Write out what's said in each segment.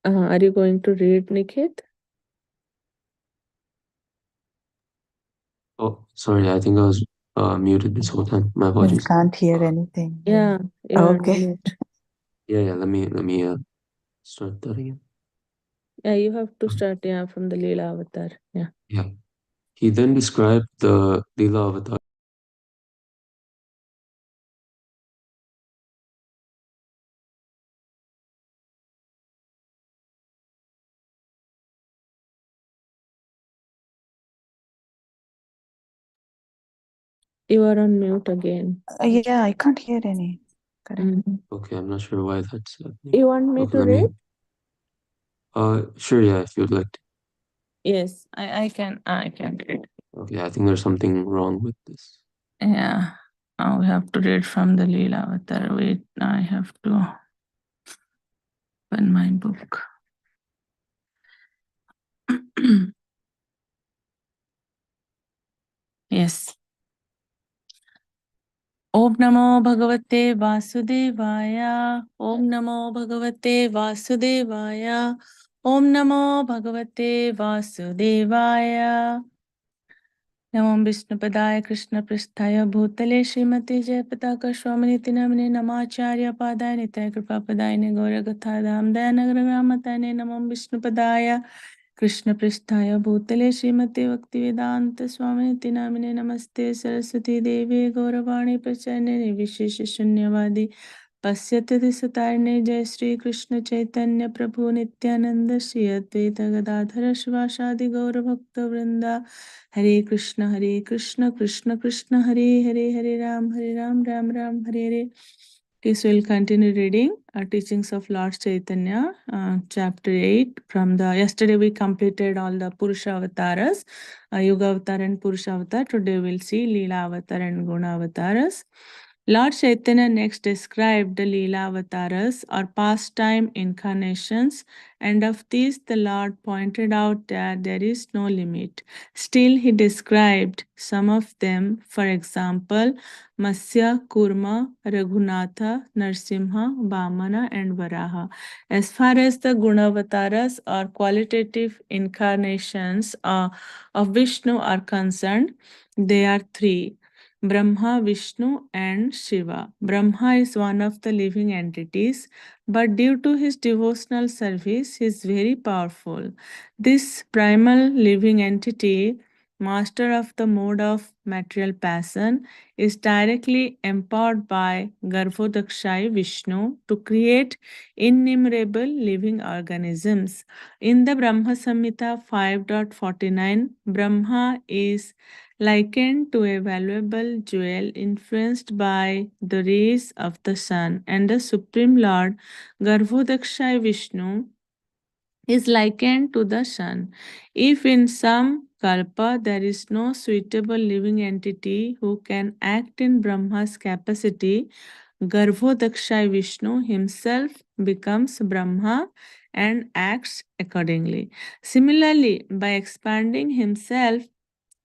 Are you going to read, Niket? Oh, sorry, I think I was muted this whole time. My We apologies. can't hear anything. Yeah, you're on Okay. mute. Yeah, let me start that again. Yeah, you have to start, yeah, from the Leela Avatar. Yeah. Yeah. He then described the Leela avatar. You are on mute again. Yeah, I can't hear any. Correct. Okay, I'm not sure why that's happening. You want me Okay, to let read? me. Sure, yeah, if you'd like to. Yes, I can read. Okay, I think there's something wrong with this. Yeah. We have to read from the Leela Avatar. Wait, I have to open my book. Yes. Om Namo Bhagavate Vasudevaya. Om Namo Bhagavate Vasudevaya. Om Namo Bhagavate Vasudevaya. नमो विष्णुपदाय कृष्णपृष्ठाय भूतले श्रीमते जयपताका स्वामिनिति नमने नमाचार्य पादाय नित्य कृपापदायिने गौरगथाधाम दयानगरग्रामतायने नमो विष्णुपदाय कृष्णपृष्ठाय भूतले श्रीमते भक्तिवेदांत स्वामिनिति नामिने नमस्ते सरस्वती देवी गौरवाणी प्रचारिणे विशेष शून्यवादी पश्यते दिशतारिणे जय श्री कृष्ण चैतन्य प्रभु नित्यानंद श्री अद्वैत गदाधर शिवासादि गौर भक्त वृंदा हरे Krishna Krishna Krishna Hare Hare Hare Ram Ram Ram Hare Hare. Okay, so we'll continue reading our teachings of Lord Chaitanya, chapter 8. From the yesterday we completed all the Purusha avatars, Yuga avatar and Purusha avatar. Today we'll see Leela avatar and Guna avatars. Lord Chaitanya next described the Leela avatars or pastime incarnations, and of these the Lord pointed out that there is no limit. Still, he described some of them, for example, Matsya, Kurma, Raghunatha, Narsimha, Vamana, and Varaha. As far as the Gunavataras or qualitative incarnations of Vishnu are concerned, they are three: Brahma, Vishnu, and Shiva. Brahma is one of the living entities, but due to his devotional service, he is very powerful. This primal living entity, master of the mode of material passion, is directly empowered by Garbhodakshai Vishnu to create innumerable living organisms. In the Brahma Samhita 5.49, Brahma is likened to a valuable jewel influenced by the rays of the sun, and the Supreme Lord Garbhodakshai Vishnu is likened to the sun. If in some kalpa there is no suitable living entity who can act in Brahma's capacity, Garbhodakshai Vishnu himself becomes Brahma and acts accordingly. Similarly, by expanding himself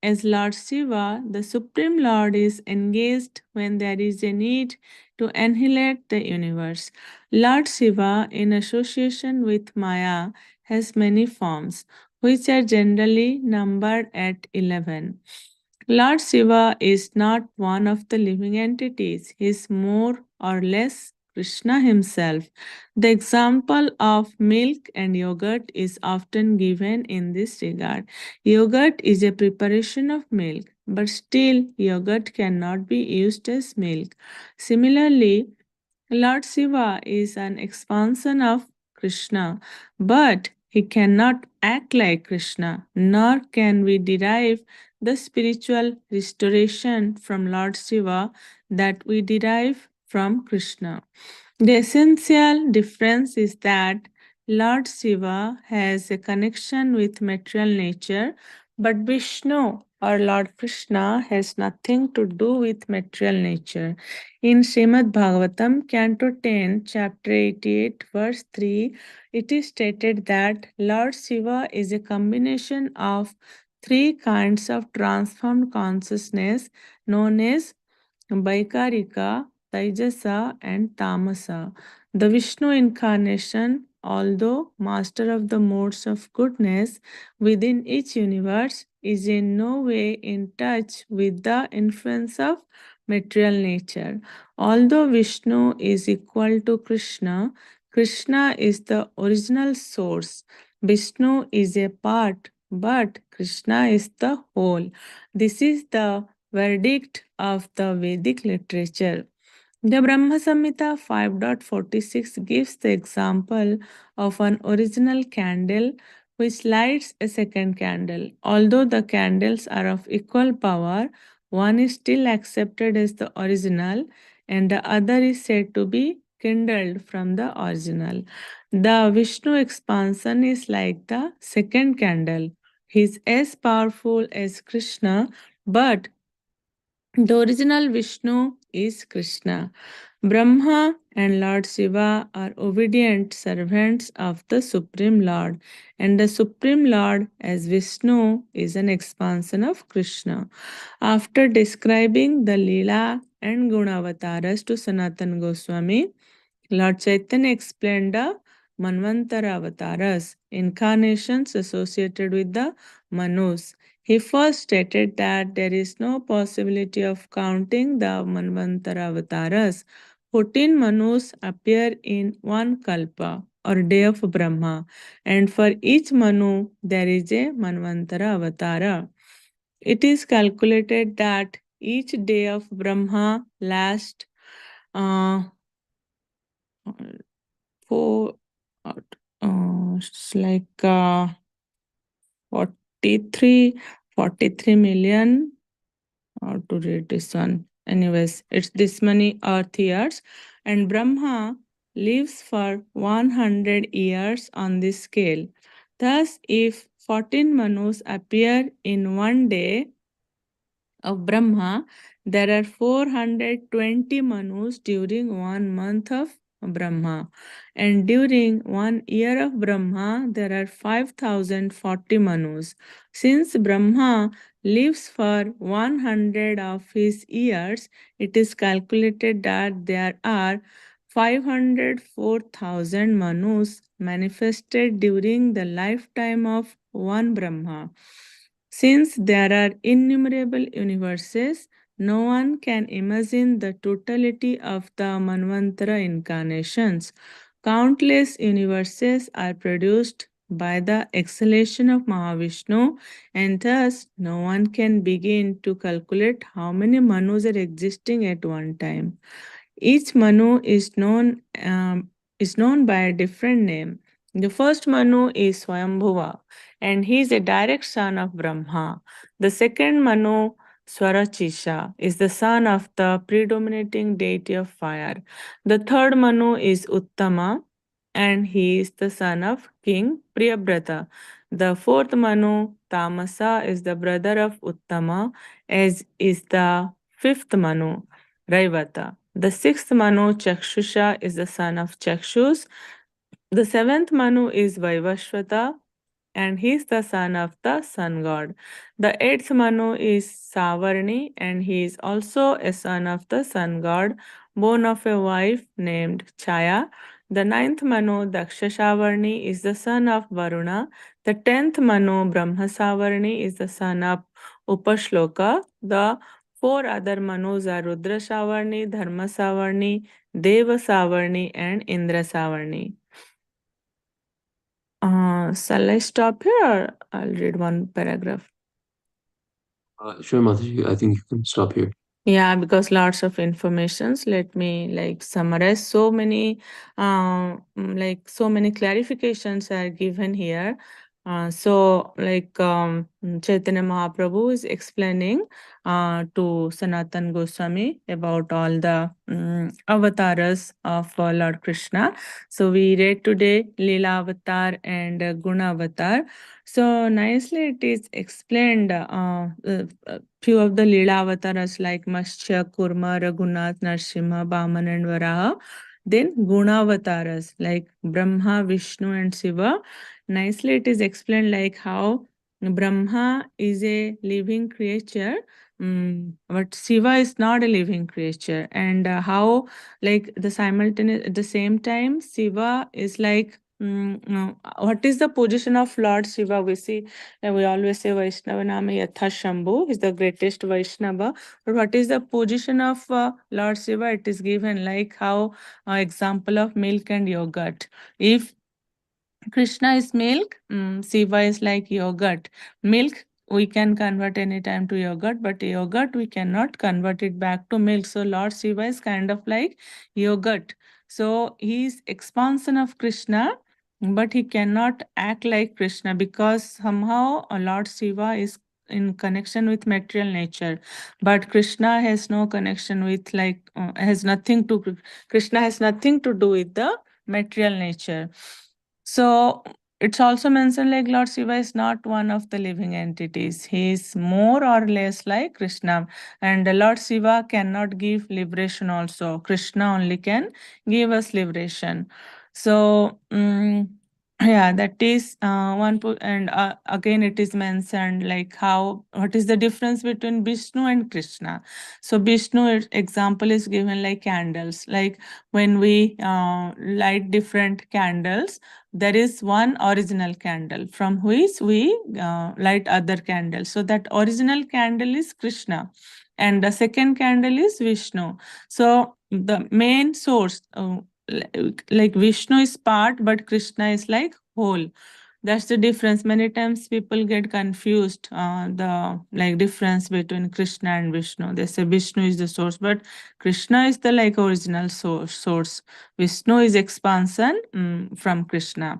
as Lord Shiva, the Supreme Lord is engaged when there is a need to annihilate the universe. Lord Shiva, in association with Maya, has many forms, which are generally numbered at 11. Lord Shiva is not one of the living entities, he is more or less Krishna himself. The example of milk and yogurt is often given in this regard. Yogurt is a preparation of milk, but still, yogurt cannot be used as milk. Similarly, Lord Shiva is an expansion of Krishna, but he cannot act like Krishna, nor can we derive the spiritual restoration from Lord Shiva that we derive from Krishna. The essential difference is that Lord Shiva has a connection with material nature, but Vishnu or Lord Krishna has nothing to do with material nature. In Srimad Bhagavatam, Canto 10, Chapter 88, verse 3, it is stated that Lord Shiva is a combination of three kinds of transformed consciousness known as Vaikarika, Taijasa, and Tamasa. The Vishnu incarnation although master of the modes of goodness within each universe, is in no way in touch with the influence of material nature. Although Vishnu is equal to Krishna, Krishna is the original source. Vishnu is a part, but Krishna is the whole. This is the verdict of the Vedic literature. The Brahma Samhita 5.46 gives the example of an original candle which lights a second candle. Although the candles are of equal power, one is still accepted as the original and the other is said to be kindled from the original. The Vishnu expansion is like the second candle. He is as powerful as Krishna, but the original Vishnu is Krishna. Brahma and Lord Shiva are obedient servants of the Supreme Lord, and the Supreme Lord, as Vishnu, is an expansion of Krishna. After describing the Leela and Gunavataras to Sanatan Goswami, Lord Chaitanya explained the Manvantara avatars, incarnations associated with the Manus. He first stated that there is no possibility of counting the Manvantara avatars. 14 Manus appear in one Kalpa or day of Brahma, and for each Manu there is a Manvantara avatara. It is calculated that each day of Brahma lasts uh, for it's like 43 43 million. How to read this one? Anyways, it's this many earth years, and Brahma lives for 100 years on this scale. Thus, if 14 Manus appear in one day of Brahma, there are 420 Manus during 1 month of Brahma. And during 1 year of Brahma, there are 5040 Manus. Since Brahma lives for 100 of his years, it is calculated that there are 504,000 Manus manifested during the lifetime of one Brahma. Since there are innumerable universes, no one can imagine the totality of the Manvantara incarnations. Countless universes are produced by the exhalation of Mahavishnu, and thus no one can begin to calculate how many Manus are existing at one time. Each Manu is known by a different name. The first Manu is Swayambhuva, and he is a direct son of Brahma. The second Manu, Swarachisha, is the son of the predominating deity of fire. The third Manu is Uttama, and he is the son of King Priyabrata. The fourth Manu, Tamasa, is the brother of Uttama, as is the fifth Manu, Raivata. The sixth Manu, Chakshusha, is the son of Chakshus. The seventh Manu is Vaivashvata, and he is the son of the sun god. The eighth Manu is Savarni, and he is also a son of the sun god, born of a wife named Chaya. The ninth Manu, Daksha is the son of Varuna. The 10th Manu, Brahma Savarni, is the son of Upashloka. The four other Manus are Rudra Savarni, Dharma Savarni, Deva Savarni, and Indra Savarni. Shall I stop here or I'll read one paragraph? Sure, Mataji, I think you can stop here. Yeah, because lots of informations. Let me like summarize. So many clarifications are given here. Chaitanya Mahaprabhu is explaining to Sanatan Goswami about all the avatars of Lord Krishna. So we read today Leela Avatar and Guna Avatar. So nicely it is explained few of the Leela avatars like Matsya, Kurma, Raghunath, Narsimha, Baman and Varaha. Then Guna avatars like Brahma, Vishnu and Shiva. Nicely it is explained like how Brahma is a living creature, but Shiva is not a living creature, and how like the simultaneous at the same time Shiva is like what is the position of Lord Shiva? We see, we always say Vaishnava Nama Yatha Shambhu is the greatest Vaishnava. But what is the position of Lord Shiva? It is given like how example of milk and yogurt. If Krishna is milk, Shiva is like yogurt. Milk we can convert anytime to yogurt, but yogurt we cannot convert it back to milk. So Lord Shiva is kind of like yogurt. So he is expansion of Krishna, but he cannot act like Krishna because somehow Lord Shiva is in connection with material nature, but Krishna has no connection with has nothing to Krishna has nothing to do with the material nature. So it's also mentioned like Lord Shiva is not one of the living entities. He is more or less like Krishna. And the Lord Shiva cannot give liberation also. Krishna only can give us liberation. So yeah, that is and again it is mentioned like what is the difference between Vishnu and Krishna. So Vishnu example is given like candles. Like when we light different candles, there is one original candle from which we light other candles. So that original candle is Krishna, and the second candle is Vishnu. So the main source, like Vishnu is part, but Krishna is like whole. That's the difference. Many times people get confused the like difference between Krishna and Vishnu. They say Vishnu is the source, but Krishna is the like original source. Vishnu is expansion from Krishna.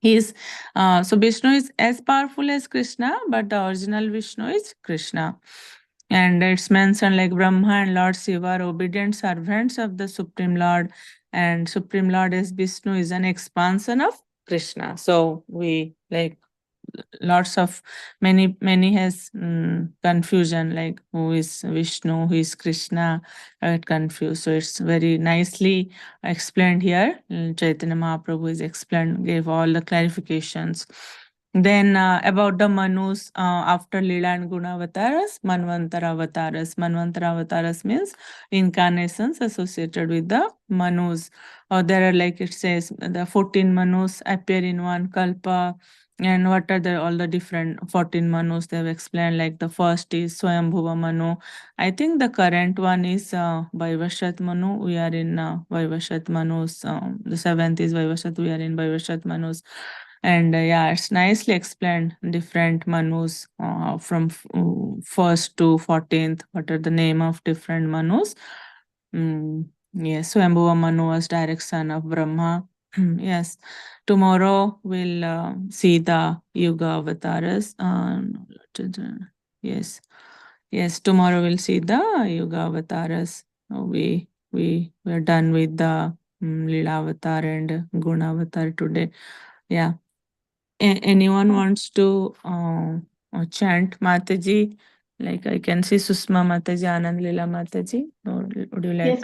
So Vishnu is as powerful as Krishna, but the original Vishnu is Krishna. And it's mentioned like Brahma and Lord Shiva are obedient servants of the Supreme Lord, and Supreme Lord is Vishnu is an expansion of Krishna. So we like lots of many has confusion like who is Vishnu, who is Krishna, I get confused. So it's very nicely explained here. Chaitanya Mahaprabhu is explained, gave all the clarifications. Then about the Manus after Lila and Guna avatars, Manvantara avatars. Manvantara avatars means incarnations associated with the Manus. Or there are like it says the 14 Manus appear in one Kalpa. And what are all the different 14 Manus they have explained? Like the first is Swayambhuva Manu. I think the current one is Vaivashat Manu. We are in Vaivashat Manus. The seventh is Vaivashat. We are in Vaivashat Manus. And yeah, it's nicely explained different Manus from first to 14th. What are the name of different Manus? Yes, Swayambhuva Manu was direct son of Brahma. Yes, tomorrow we'll see the Yuga avatars. Yes, yes, tomorrow we'll see the Yuga avatars. We are done with the Lila avatar and Guna avatar today. Yeah. Anyone wants to chant Mataji? Like I can see Susma Mataji, Anand Lila Mataji. Or would you like Yes, to?